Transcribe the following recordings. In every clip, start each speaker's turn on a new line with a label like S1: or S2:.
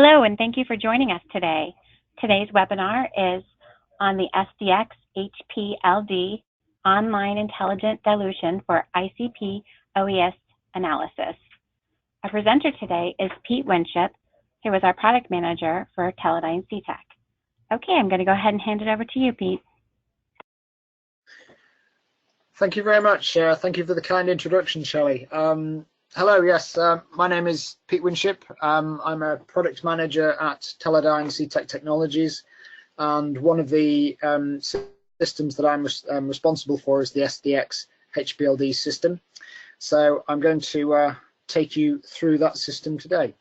S1: Hello, and thank you for joining us today. Today's webinar is on the SDX-HPLD Online Intelligent Dilution for ICP-OES Analysis. Our presenter today is Pete Winship, who is our product manager for Teledyne CETAC. Okay, I'm going to go ahead and hand it over to you, Pete.
S2: Thank you very much. Thank you for the kind introduction, Shelley. Hello, yes, my name is Pete Winship. I'm a product manager at Teledyne CETAC Technologies, and one of the systems that I'm responsible for is the SDX-HPLD system. So I'm going to take you through that system today.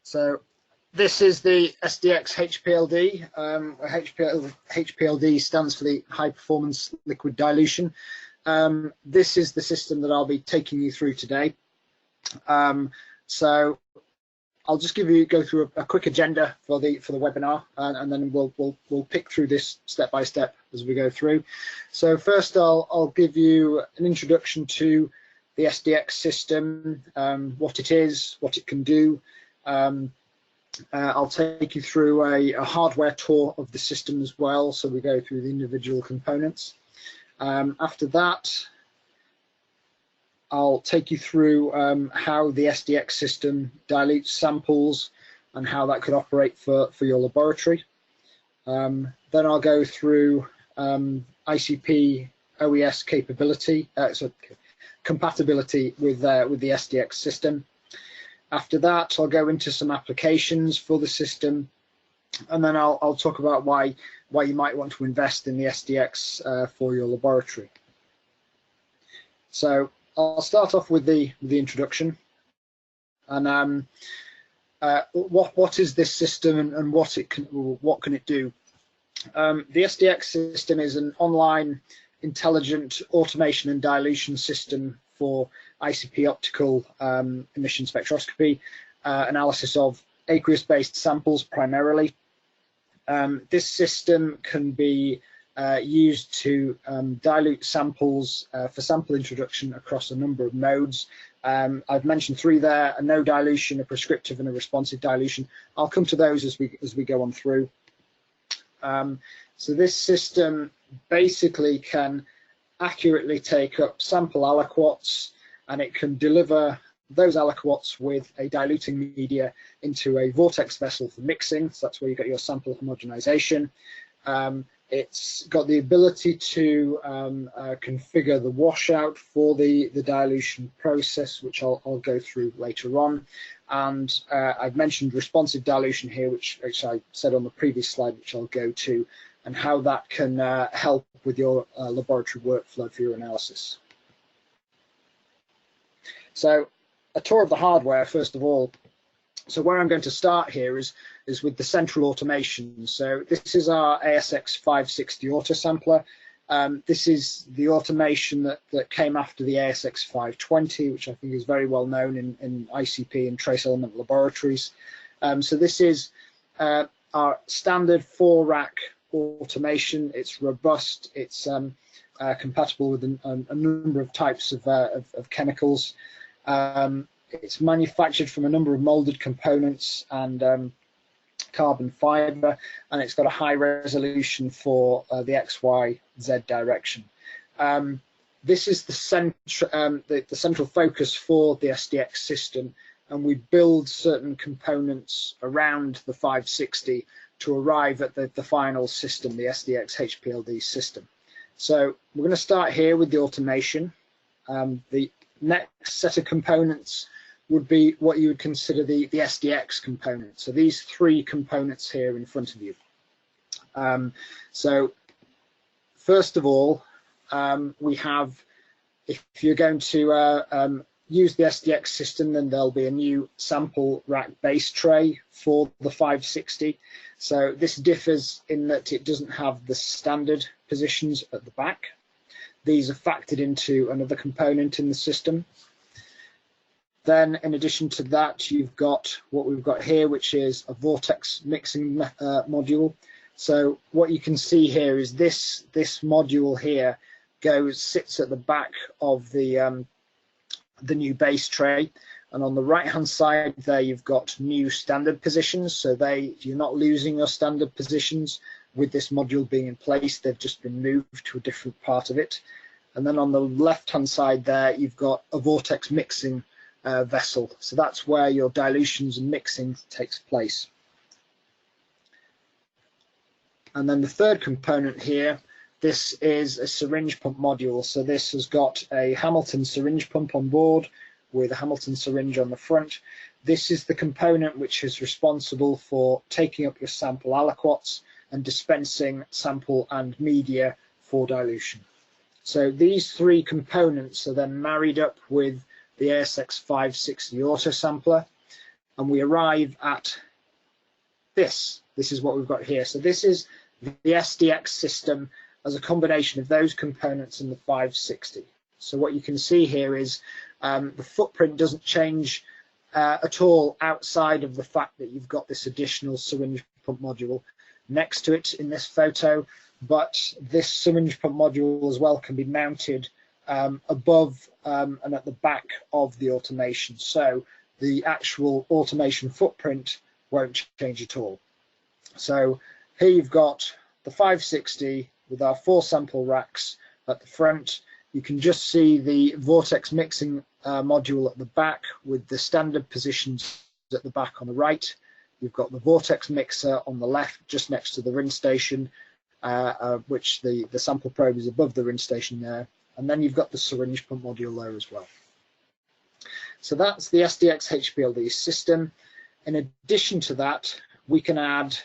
S2: So this is the SDX-HPLD. HPLD stands for the High Performance Liquid Dilution. This is the system that I'll be taking you through today. So I'll just go through a quick agenda for the webinar, and then we'll pick through this step by step as we go through. So first, I'll give you an introduction to the SDX system, what it is, what it can do. I'll take you through a hardware tour of the system as well, so we go through the individual components. After that, I'll take you through how the SDX system dilutes samples and how that could operate for your laboratory. Then I'll go through ICP-OES compatibility with the SDX system. After that, I'll go into some applications for the system, and then I'll talk about why you might want to invest in the SDX for your laboratory. So I'll start off with the introduction, and what is this system and what can it do? The SDX system is an online intelligent automation and dilution system for ICP optical emission spectroscopy, analysis of aqueous-based samples primarily. This system can be used to dilute samples for sample introduction across a number of modes. I've mentioned three there: a no dilution, a prescriptive, and a responsive dilution. I'll come to those as we go on through. So this system basically can accurately take up sample aliquots, and it can deliver those aliquots with a diluting media into a vortex vessel for mixing. So that's where you get your sample homogenization. It's got the ability to configure the washout for the dilution process, which I'll go through later on. And I've mentioned responsive dilution here, which I said on the previous slide, which I'll go to, and how that can help with your laboratory workflow for your analysis. So a tour of the hardware, first of all. So where I'm going to start here is with the central automation. So this is our ASX 560 autosampler. This is the automation that came after the ASX 520, which I think is very well known in ICP and trace element laboratories. So this is our standard 4-rack automation. It's robust. It's compatible with a number of types of chemicals. It's manufactured from a number of molded components and carbon fiber, and it's got a high resolution for the X, Y, Z direction. This is the central focus for the SDX system, and we build certain components around the 560 to arrive at the final system, the SDX-HPLD system. So we're going to start here with the automation. The next set of components would be what you would consider the SDX component. So these three components here in front of you. So first of all, we have, if you're going to use the SDX system, then there'll be a new sample rack base tray for the 560. So this differs in that it doesn't have the standard positions at the back. These are factored into another component in the system. Then, in addition to that, you've got what we've got here, which is a vortex mixing module. So what you can see here is this module here sits at the back of the the new base tray. And on the right hand side there you've got new standard positions, so you're not losing your standard positions with this module being in place, they've just been moved to a different part of it. And then on the left hand side there you've got a vortex mixing vessel, so that's where your dilutions and mixing takes place. And then the third component here, this is a syringe pump module. So this has got a Hamilton syringe pump on board with a Hamilton syringe on the front. This is the component which is responsible for taking up your sample aliquots and dispensing sample and media for dilution. So these three components are then married up with the ASX-560 autosampler, and we arrive at this. This is what we've got here. So this is the SDX system as a combination of those components and the 560. So what you can see here is the footprint doesn't change at all outside of the fact that you've got this additional syringe pump module next to it in this photo, but this syringe pump module as well can be mounted above and at the back of the automation. So the actual automation footprint won't change at all. So here you've got the 560 with our 4 sample racks at the front. You can just see the vortex mixing module at the back with the standard positions at the back on the right. You've got the vortex mixer on the left just next to the rinse station, which the sample probe is above the rinse station there. And then you've got the syringe pump module there as well. So that's the SDX-HPLD system. In addition to that, we can add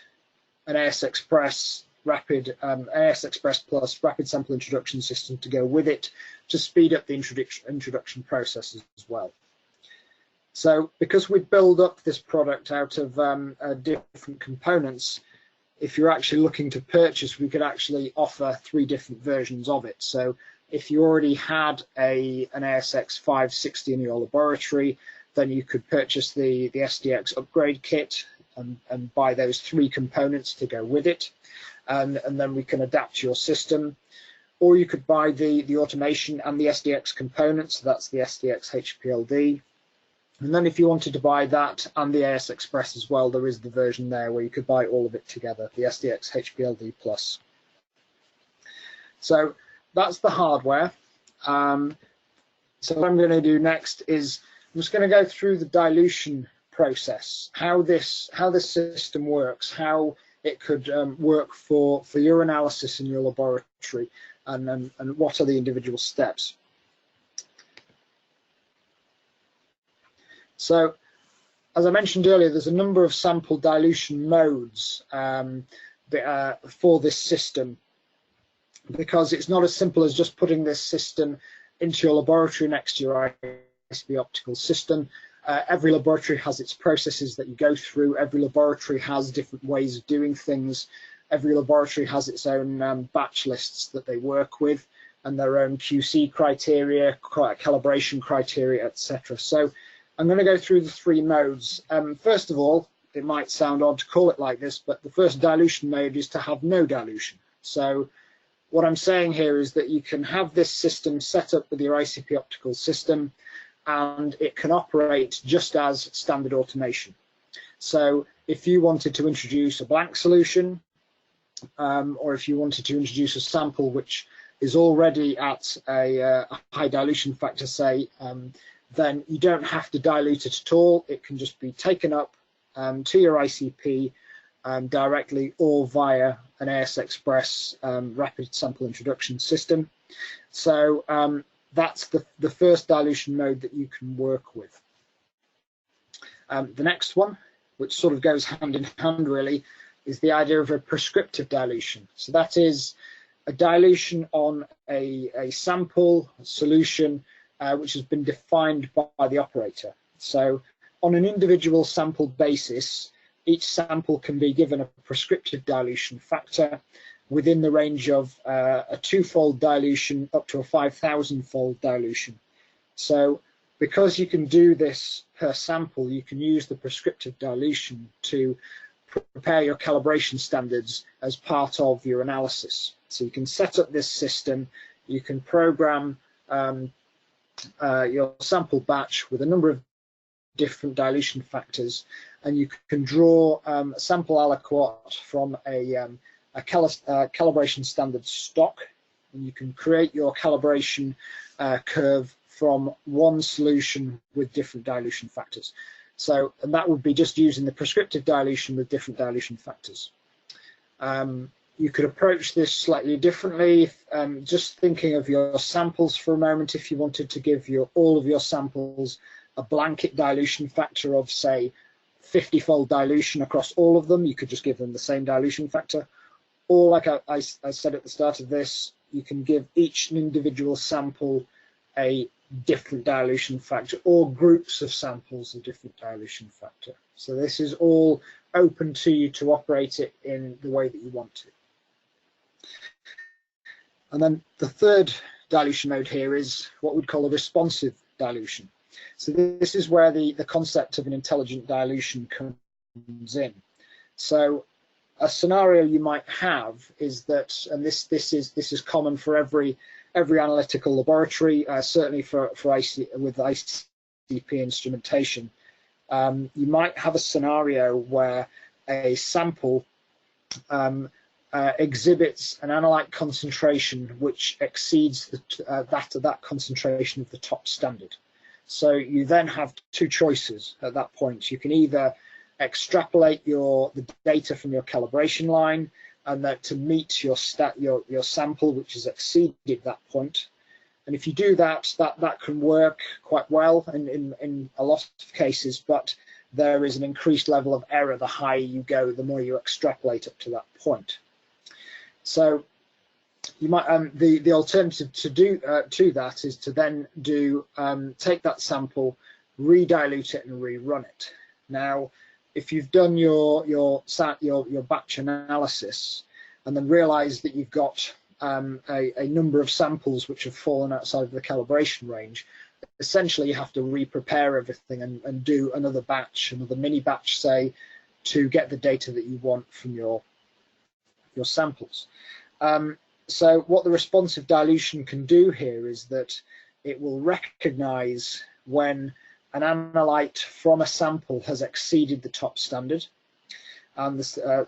S2: an AS Express Plus rapid sample introduction system to go with it to speed up the introduction processes as well. So because we build up this product out of different components, if you're actually looking to purchase, we could actually offer 3 different versions of it. So if you already had an ASX 560 in your laboratory, then you could purchase the SDX upgrade kit and buy those 3 components to go with it. And then we can adapt your system. Or you could buy the automation and the SDX components, so that's the SDX-HPLD. And then if you wanted to buy that and the AS Express as well, there is the version there where you could buy all of it together, the SDX-HPLD Plus. So that's the hardware. So what I'm going to do next is I'm just going to go through the dilution process, how this system works, how it could work for your analysis in your laboratory, and what are the individual steps. So, as I mentioned earlier, there's a number of sample dilution modes for this system, because it's not as simple as just putting this system into your laboratory next to your ICP optical system. Every laboratory has its processes that you go through. Every laboratory has different ways of doing things. Every laboratory has its own batch lists that they work with, and their own QC criteria, calibration criteria, etc. So I'm going to go through the 3 modes. First of all, it might sound odd to call it like this, but the first dilution mode is to have no dilution. So what I'm saying here is that you can have this system set up with your ICP optical system, and it can operate just as standard automation. So if you wanted to introduce a blank solution, or if you wanted to introduce a sample which is already at a high dilution factor, say, then you don't have to dilute it at all. It can just be taken up to your ICP directly or via an AS Express rapid sample introduction system. So that's the first dilution mode that you can work with. The next one, which sort of goes hand in hand really, is the idea of a prescriptive dilution. So that is a dilution on a sample solution which has been defined by the operator. So on an individual sample basis, each sample can be given a prescriptive dilution factor within the range of a 2-fold dilution up to a 5,000-fold dilution. So because you can do this per sample, you can use the prescriptive dilution to prepare your calibration standards as part of your analysis. So you can set up this system, you can program your sample batch with a number of different dilution factors, and you can draw a sample aliquot from a calibration standard stock, and you can create your calibration curve from one solution with different dilution factors. So, and that would be just using the prescriptive dilution with different dilution factors. You could approach this slightly differently, just thinking of your samples for a moment. If you wanted to give all of your samples a blanket dilution factor of, say, 50-fold dilution across all of them, you could just give them the same dilution factor. Or, like I said at the start of this, you can give each individual sample a different dilution factor, or groups of samples a different dilution factor. So this is all open to you to operate it in the way that you want to. And then the third dilution mode here is what we'd call a responsive dilution. So this is where the concept of an intelligent dilution comes in. So a scenario you might have is that, and this is common for every analytical laboratory, certainly with ICP instrumentation. You might have a scenario where a sample exhibits an analyte concentration which exceeds that concentration of the top standard. So you then have two choices at that point. You can either extrapolate the data from your calibration line, and that to meet your sample which has exceeded that point. And if you do that, that can work quite well in a lot of cases, but there is an increased level of error the higher you go, the more you extrapolate up to that point. So you might the alternative to that is to then take that sample, redilute it, and rerun it. Now, if you've done your batch analysis and then realized that you've got a number of samples which have fallen outside of the calibration range, essentially you have to re-prepare everything and do another batch, another mini batch, say, to get the data that you want from your samples. So what the responsive dilution can do here is that it will recognize when an analyte from a sample has exceeded the top standard, and the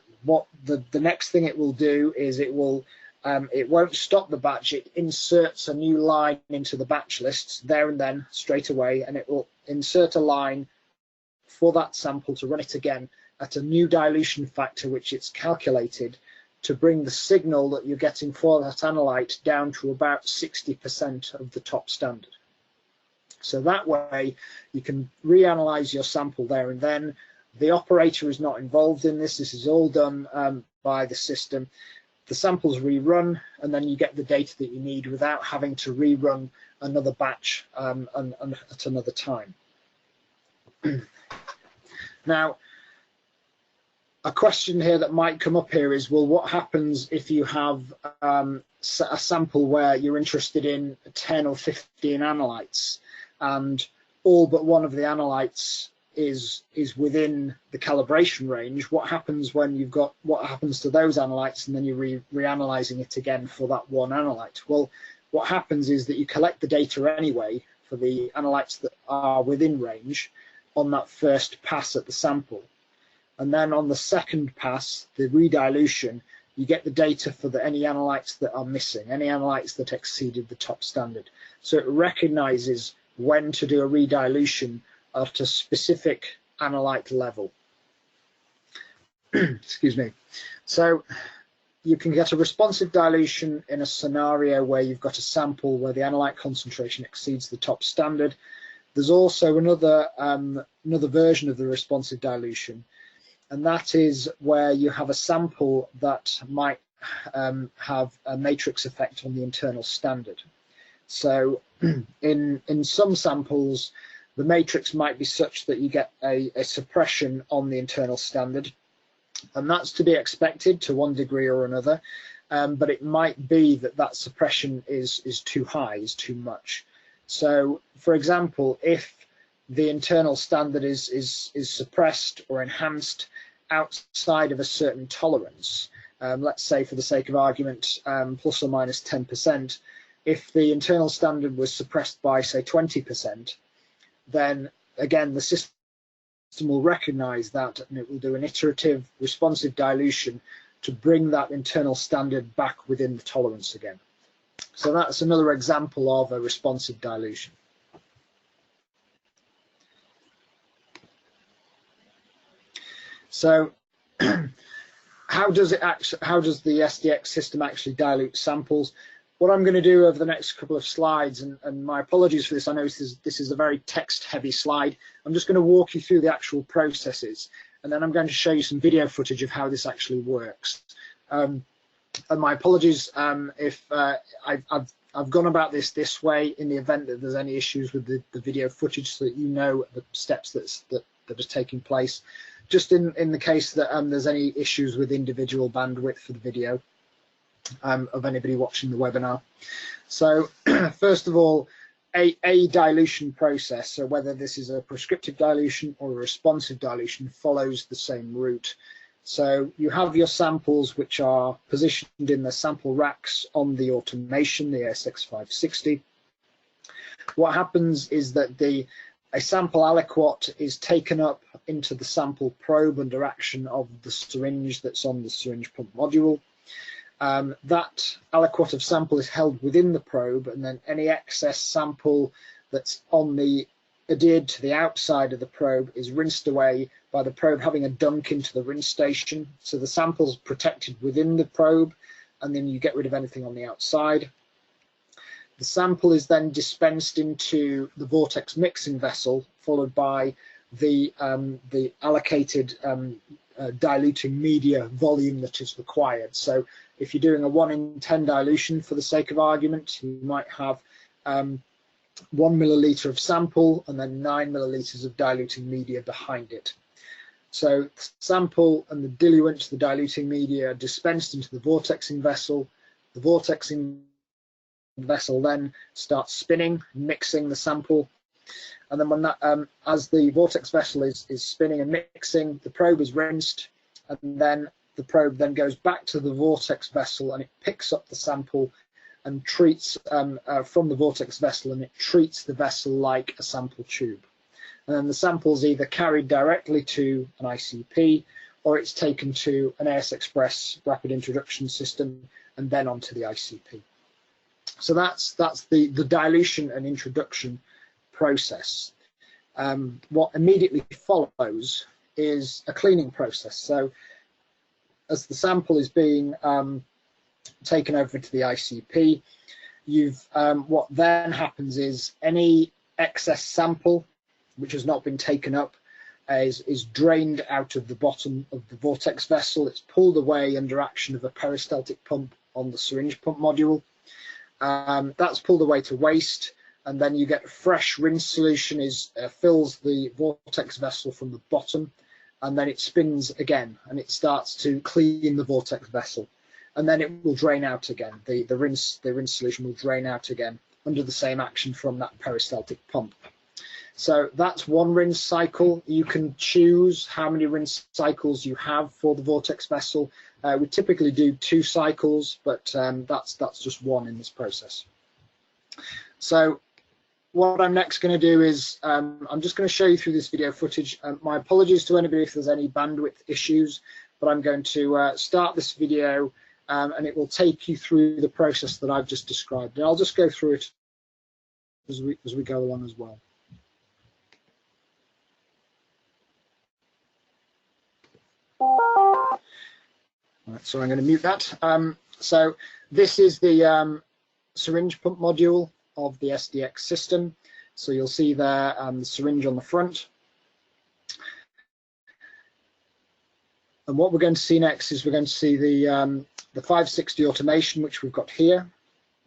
S2: next thing it will do is it won't stop the batch. It inserts a new line into the batch lists there and then straight away, and it will insert a line for that sample to run it again at a new dilution factor which it's calculated to bring the signal that you're getting for that analyte down to about 60% of the top standard. So that way you can reanalyze your sample there and then. The operator is not involved in this. This is all done by the system. The sample's rerun, and then you get the data that you need without having to rerun another batch and at another time. Now, a question here that might come up here is, well, what happens if you have a sample where you're interested in 10 or 15 analytes, and all but one of the analytes is within the calibration range? What happens what happens to those analytes, and then you're reanalyzing it again for that one analyte? Well, what happens is that you collect the data anyway for the analytes that are within range on that first pass at the sample. And then on the second pass, the redilution, you get the data for any analytes that are missing, any analytes that exceeded the top standard. So it recognizes when to do a redilution at a specific analyte level. Excuse me. So you can get a responsive dilution in a scenario where you've got a sample where the analyte concentration exceeds the top standard. There's also another version of the responsive dilution, and that is where you have a sample that might have a matrix effect on the internal standard. So in some samples, the matrix might be such that you get a suppression on the internal standard, and that's to be expected to one degree or another, but it might be that suppression is too high, is too much. So, for example, if the internal standard is suppressed or enhanced outside of a certain tolerance, let's say for the sake of argument plus or minus 10%, if the internal standard was suppressed by, say, 20%, then again the system will recognize that and it will do an iterative responsive dilution to bring that internal standard back within the tolerance again. So that's another example of a responsive dilution. So how does the SDX system actually dilute samples? What I'm going to do over the next couple of slides, and my apologies for this, I know this is a very text-heavy slide. I'm just going to walk you through the actual processes, and then I'm going to show you some video footage of how this actually works. And my apologies if I've gone about this way in the event that there's any issues with the video footage, so that you know the steps that are taking place. Just in the case that there's any issues with individual bandwidth for the video of anybody watching the webinar. So first of all, a dilution process, so whether this is a prescriptive dilution or a responsive dilution, follows the same route. So you have your samples which are positioned in the sample racks on the automation, the ASX560. What happens is that a sample aliquot is taken up into the sample probe under action of the syringe that's on the syringe pump module. That aliquot of sample is held within the probe, and then any excess sample that's adhered to the outside of the probe is rinsed away by the probe having a dunk into the rinse station. So the sample's protected within the probe, and then you get rid of anything on the outside. The sample is then dispensed into the vortex mixing vessel, followed by the allocated diluting media volume that is required. So if you're doing a 1 in 10 dilution, for the sake of argument, you might have 1 milliliter of sample and then 9 milliliters of diluting media behind it. So the sample and the diluent, the diluting media, are dispensed into the vortexing vessel. The vortexing vessel then starts spinning, mixing the sample, and then when that, as the vortex vessel is spinning and mixing, the probe is rinsed, and then the probe then goes back to the vortex vessel and it picks up the sample and treats from the vortex vessel, and it treats the vessel like a sample tube. And then the sample is either carried directly to an ICP, or it's taken to an AS Express rapid introduction system and then onto the ICP. So that's the dilution and introduction process. What immediately follows is a cleaning process. So as the sample is being taken over to the ICP, what then happens is any excess sample which has not been taken up is drained out of the bottom of the vortex vessel. It's pulled away under action of a peristaltic pump on the syringe pump module. That's pulled away to waste, and then you get fresh rinse solution fills the vortex vessel from the bottom, and then it spins again and it starts to clean the vortex vessel, and then it will drain out again. The rinse solution will drain out again under the same action from that peristaltic pump. So that's one rinse cycle. You can choose how many rinse cycles you have for the vortex vessel. We typically do 2 cycles, but that's just one in this process. So what I'm next going to do is I'm just going to show you through this video footage. My apologies to anybody if there's any bandwidth issues, but I'm going to start this video and it will take you through the process that I've just described. And I'll just go through it as we go along as well. Right, so I'm going to mute that. So this is the syringe pump module of the SDX system. So you'll see there the syringe on the front. And what we're going to see next is we're going to see the 560 automation, which we've got here,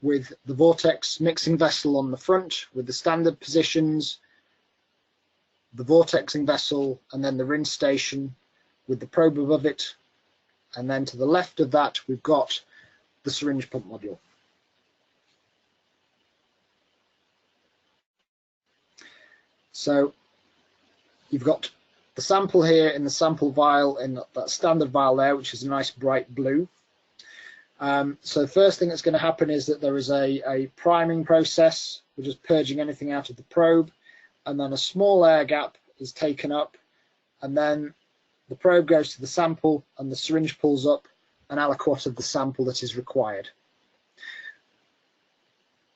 S2: with the vortex mixing vessel on the front, with the standard positions, the vortexing vessel, and then the rinse station with the probe above it. And then to the left of that, we've got the syringe pump module. So you've got the sample here in the sample vial, in that standard vial there, which is a nice bright blue. So the first thing that's going to happen is that there is a priming process. We're just purging anything out of the probe, and then a small air gap is taken up, and then the probe goes to the sample and the syringe pulls up an aliquot of the sample that is required.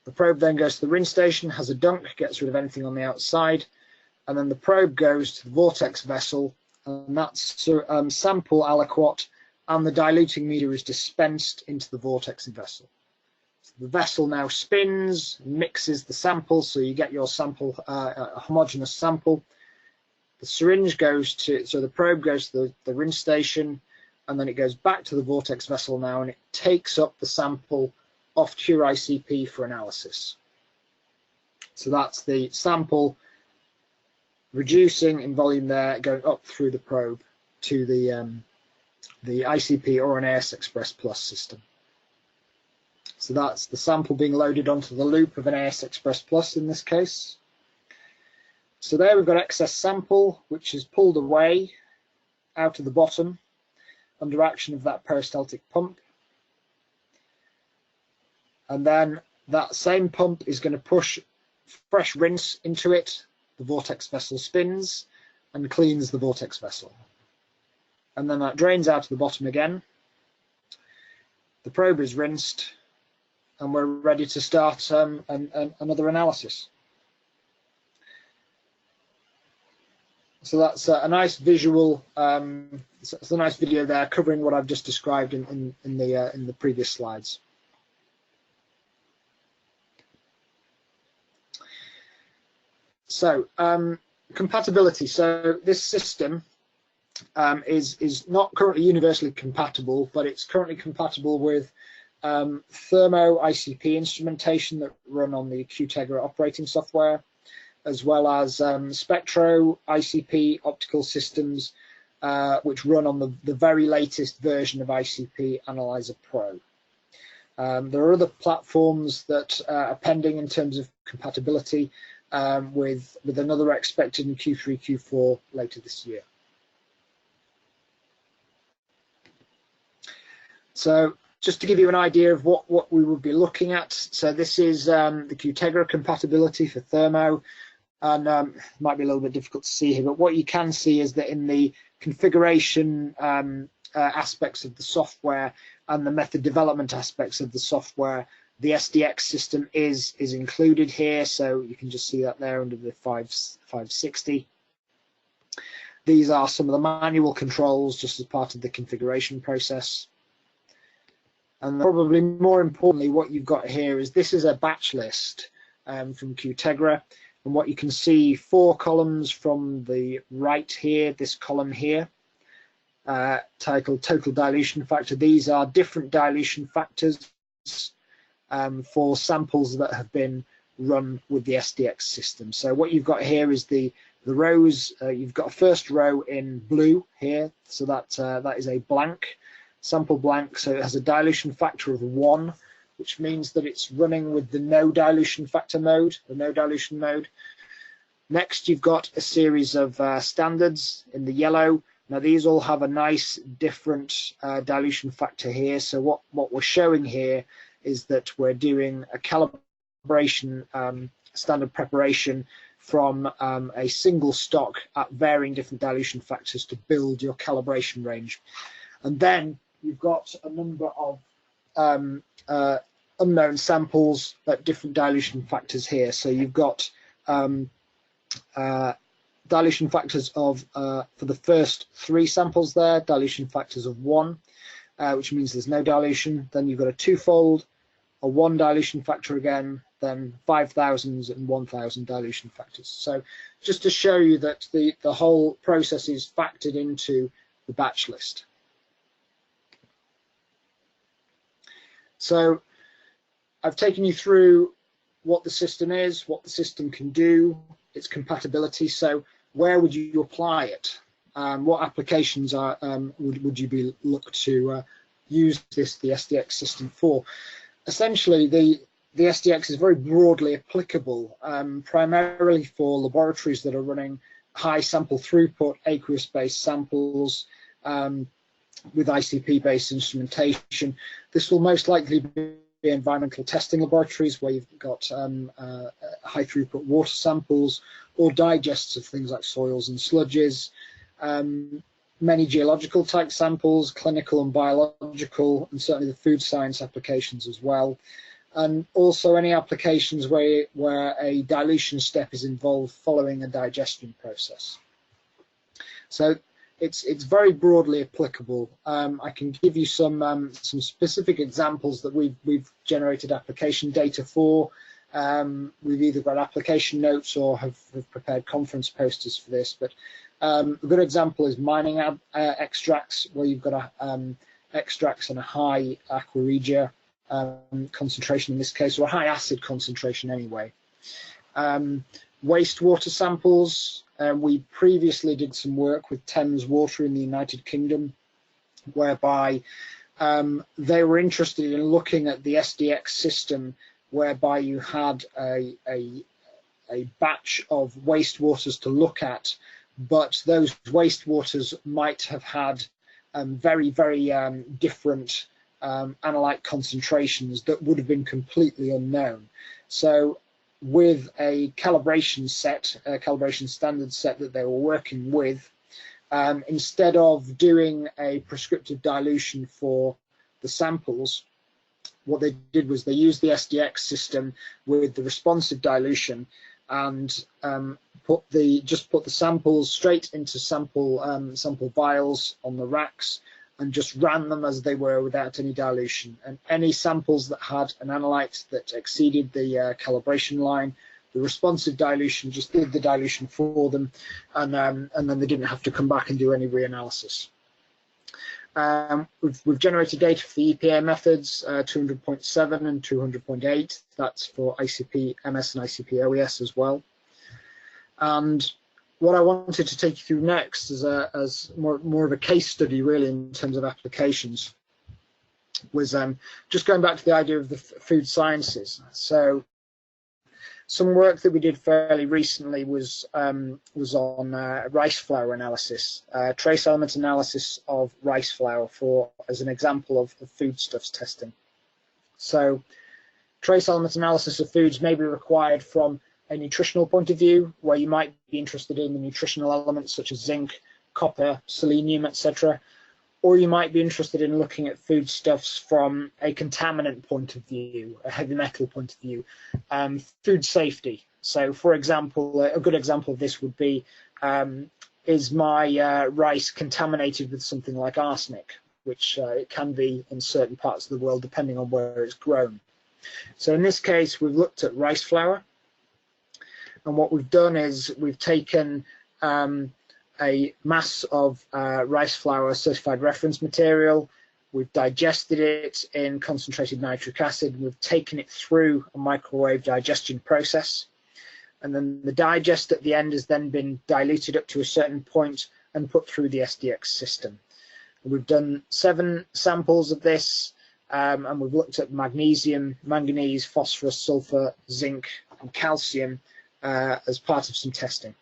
S2: The probe then goes to the rinse station, has a dunk, gets rid of anything on the outside, and then the probe goes to the vortex vessel, and that sample aliquot and the diluting media is dispensed into the vortex vessel. So the vessel now spins, mixes the sample, so you get your sample, a homogeneous sample. The syringe goes to, so the probe goes to the rinse station, and then it goes back to the vortex vessel now, and it takes up the sample off to your ICP for analysis. So that's the sample reducing in volume there, going up through the probe to the ICP or an AS Express Plus system. So that's the sample being loaded onto the loop of an AS Express Plus in this case. So there we've got excess sample, which is pulled away out of the bottom under action of that peristaltic pump. And then that same pump is going to push fresh rinse into it. The vortex vessel spins and cleans the vortex vessel. And then that drains out to the bottom again. The probe is rinsed, and we're ready to start another analysis. So that's a nice visual. It's a nice video there covering what I've just described in the previous slides. So compatibility. So this system is not currently universally compatible, but it's currently compatible with thermo ICP instrumentation that run on the Qtegra operating software, as well as Spectro ICP optical systems, which run on the very latest version of ICP Analyzer Pro. There are other platforms that are pending in terms of compatibility, with another expected in Q3, Q4 later this year. So just to give you an idea of what we would be looking at, so this is the Qtegra compatibility for thermo, and it might be a little bit difficult to see here, but what you can see is that in the configuration aspects of the software and the method development aspects of the software, the SDX system is included here, so you can just see that there under the 560. These are some of the manual controls just as part of the configuration process. And probably more importantly, what you've got here is this is a batch list from Qtegra, and what you can see, 4 columns from the right here, this column here, titled total dilution factor. These are different dilution factors for samples that have been run with the SDX system. So what you've got here is the rows. You've got a first row in blue here, so that is a blank, sample blank, so it has a dilution factor of 1, which means that it's running with the no dilution factor mode, the no dilution mode. Next, you've got a series of standards in the yellow. Now these all have a nice different dilution factor here. So what we're showing here is that we're doing a calibration standard preparation from a single stock at varying different dilution factors to build your calibration range. And then you've got a number of unknown samples at different dilution factors here. So you've got dilution factors of, for the first 3 samples there, dilution factors of 1, which means there's no dilution. Then you've got a 2-fold, a 1 dilution factor again, then 5,000s and 1,000 dilution factors. So just to show you that the whole process is factored into the batch list. So I've taken you through what the system is, what the system can do, its compatibility. So where would you apply it? What applications would you be look to use the SDX system for? Essentially, the SDX is very broadly applicable, primarily for laboratories that are running high sample throughput, aqueous-based samples, with ICP-based instrumentation. This will most likely be environmental testing laboratories where you've got high throughput water samples or digests of things like soils and sludges, many geological type samples, clinical and biological, and certainly the food science applications as well. And also any applications where a dilution step is involved following a digestion process. So it's very broadly applicable. I can give you some specific examples that we've generated application data for. We've either got application notes or have prepared conference posters for this. But a good example is mining extracts, where you've got extracts and a high aqua regia concentration in this case, or a high acid concentration anyway. Wastewater samples. We previously did some work with Thames Water in the United Kingdom, whereby they were interested in looking at the SDX system, whereby you had a batch of wastewaters to look at, but those wastewaters might have had very different analyte concentrations that would have been completely unknown. So with a calibration set, a calibration standard set that they were working with, instead of doing a prescriptive dilution for the samples, what they did was they used the SDX system with the responsive dilution and just put the samples straight into sample vials on the racks and just ran them as they were without any dilution. And any samples that had an analyte that exceeded the calibration line, the responsive dilution just did the dilution for them, and then they didn't have to come back and do any reanalysis. We've generated data for the EPA methods, 200.7 and 200.8. That's for ICP-MS and ICP-OES as well. And what I wanted to take you through next is as more of a case study, really, in terms of applications, was just going back to the idea of the food sciences. So some work that we did fairly recently was on rice flour analysis, trace element analysis of rice flour as an example of foodstuffs testing. So trace element analysis of foods may be required from a nutritional point of view, where you might be interested in the nutritional elements such as zinc, copper, selenium, etc. Or you might be interested in looking at foodstuffs from a contaminant point of view, a heavy metal point of view, food safety. So, for example, a good example of this would be, is my rice contaminated with something like arsenic, which it can be in certain parts of the world depending on where it's grown. So in this case, we've looked at rice flour. And what we've done is we've taken a mass of rice flour certified reference material, we've digested it in concentrated nitric acid, we've taken it through a microwave digestion process, and then the digest at the end has then been diluted up to a certain point and put through the SDX system. We've done 7 samples of this, and we've looked at magnesium, manganese, phosphorus, sulfur, zinc, and calcium as part of some testing.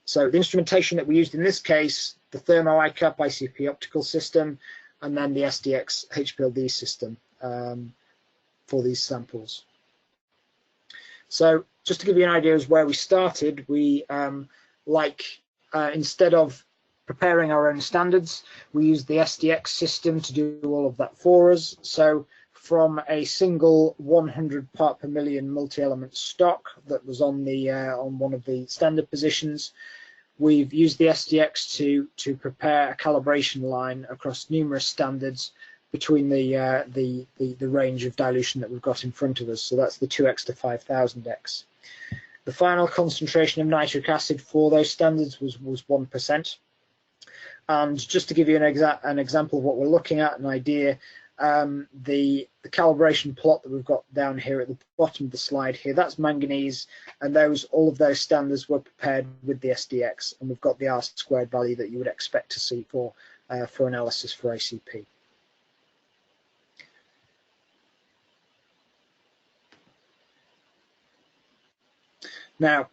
S2: So the instrumentation that we used in this case, the Thermo ICAP ICP optical system, and then the SDX-HPLD system for these samples. So just to give you an idea of where we started, we instead of preparing our own standards, we used the SDX system to do all of that for us. So from a single 100 part per million multi-element stock that was on the on one of the standard positions, we've used the SDX to prepare a calibration line across numerous standards between the range of dilution that we've got in front of us. So that's the 2x to 5000x. The final concentration of nitric acid for those standards was 1%. And just to give you an example of what we're looking at, an idea, the calibration plot that we've got down here at the bottom of the slide here, that's manganese, and all of those standards were prepared with the SDX, and we've got the R² value that you would expect to see for analysis for ICP. Now,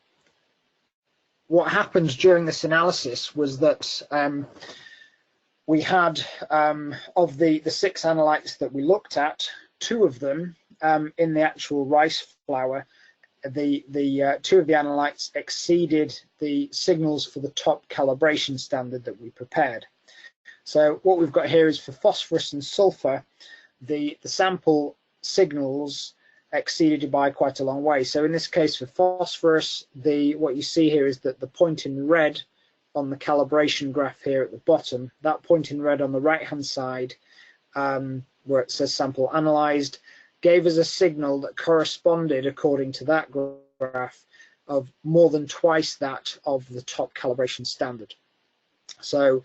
S2: what happened during this analysis was that we had, of the 6 analytes that we looked at, 2 of them in the actual rice flour, the 2 of the analytes exceeded the signals for the top calibration standard that we prepared. So what we've got here is for phosphorus and sulfur, the sample signals exceeded by quite a long way. So in this case for phosphorus, what you see here is that the point in red on the calibration graph here at the bottom, that point in red on the right hand side where it says sample analyzed, gave us a signal that corresponded, according to that graph, of more than twice that of the top calibration standard. So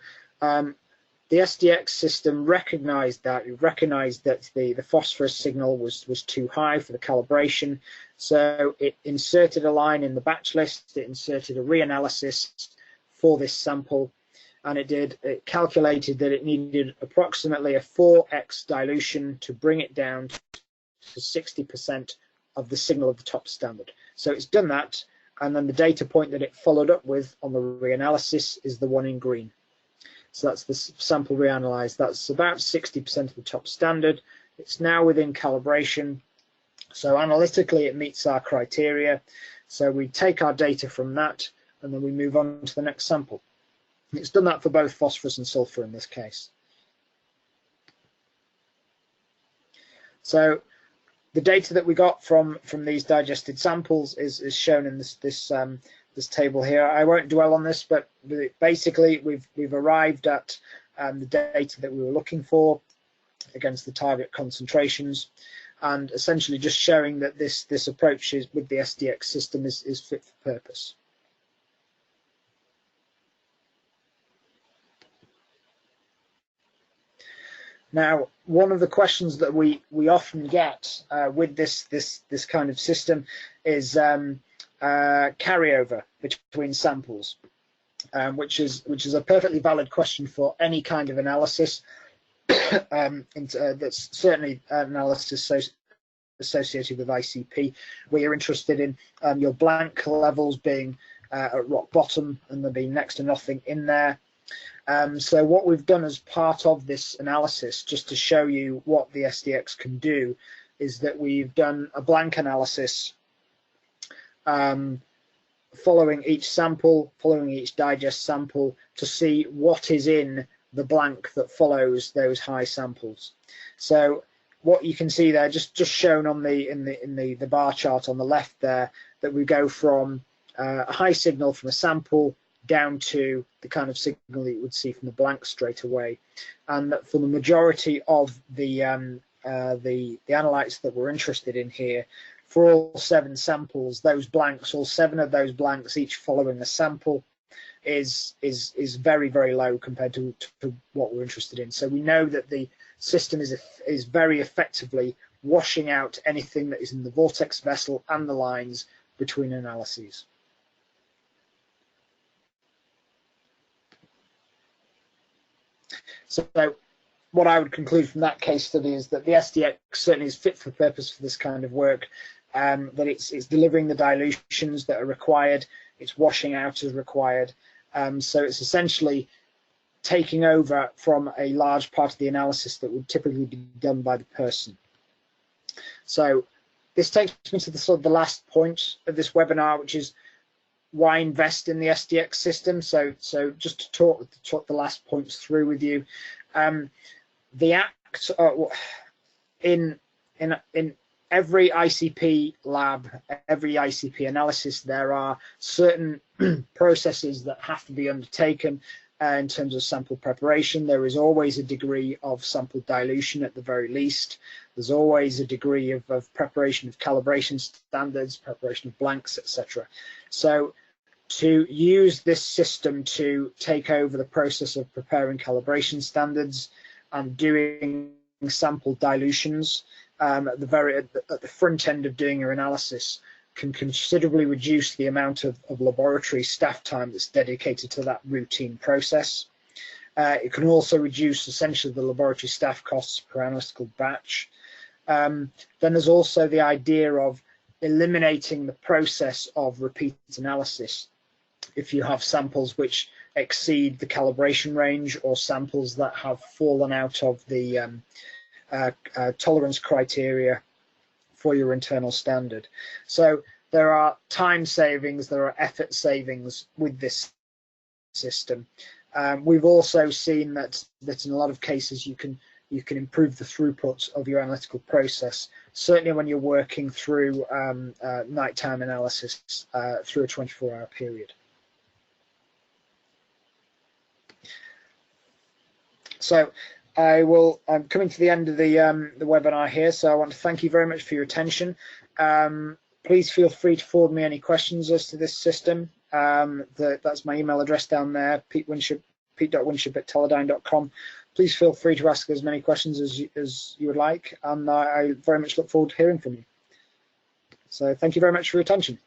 S2: the SDX system recognized that. It recognized that the phosphorus signal was too high for the calibration, so it inserted a line in the batch list. It inserted a reanalysis for this sample, and it calculated that it needed approximately a 4x dilution to bring it down to 60% of the signal of the top standard. So it's done that, and then the data point that it followed up with on the reanalysis is the one in green. So that's the sample reanalyzed. That's about 60% of the top standard. It's now within calibration. So analytically, it meets our criteria. So we take our data from that, and then we move on to the next sample. It's done that for both phosphorus and sulfur in this case. So the data that we got from these digested samples is shown in this table here. I won't dwell on this, but basically we've arrived at the data that we were looking for against the target concentrations, and essentially just showing that this approach with the SDX system is fit for purpose. Now, one of the questions that we often get with this kind of system is carryover between samples, which is a perfectly valid question for any kind of analysis. That's certainly analysis associated with ICP, where you're interested in your blank levels being at rock bottom and there being next to nothing in there. So what we've done as part of this analysis, just to show you what the SDX can do, is that we've done a blank analysis following each sample, following each digest sample, to see what is in the blank that follows those high samples. So what you can see there, just shown on in the bar chart on the left there, that we go from a high signal from a sample down to the kind of signal that you would see from the blank straight away, and that for the majority of the analytes that we're interested in here, for all 7 samples, those blanks, all 7 of those blanks, each following a sample, is very, very low compared to what we're interested in. So we know that the system is very effectively washing out anything that is in the vortex vessel and the lines between analyses. So what I would conclude from that case study is that the SDX certainly is fit for purpose for this kind of work, that it's delivering the dilutions that are required, it's washing out as required. So it's essentially taking over from a large part of the analysis that would typically be done by the person. So this takes me to the last point of this webinar, which is why invest in the SDX system. So just to talk the last points through with you. The act in every ICP lab, every ICP analysis, there are certain processes that have to be undertaken in terms of sample preparation. There is always a degree of sample dilution at the very least. There's always a degree of preparation of calibration standards, preparation of blanks, etc. So to use this system to take over the process of preparing calibration standards and doing sample dilutions at the front end of doing your analysis can considerably reduce the amount of laboratory staff time that's dedicated to that routine process. It can also reduce essentially the laboratory staff costs per analytical batch. Then there's also the idea of eliminating the process of repeat analysis. if you have samples which exceed the calibration range, or samples that have fallen out of the tolerance criteria for your internal standard. So there are time savings, there are effort savings with this system. We've also seen that in a lot of cases you can improve the throughput of your analytical process, certainly when you're working through nighttime analysis through a 24-hour period. So I'm coming to the end of the webinar here, so I want to thank you very much for your attention. Please feel free to forward me any questions as to this system. That's my email address down there, pete.winship@teledyne.com. Please feel free to ask as many questions as you would like, and I very much look forward to hearing from you. So thank you very much for your attention.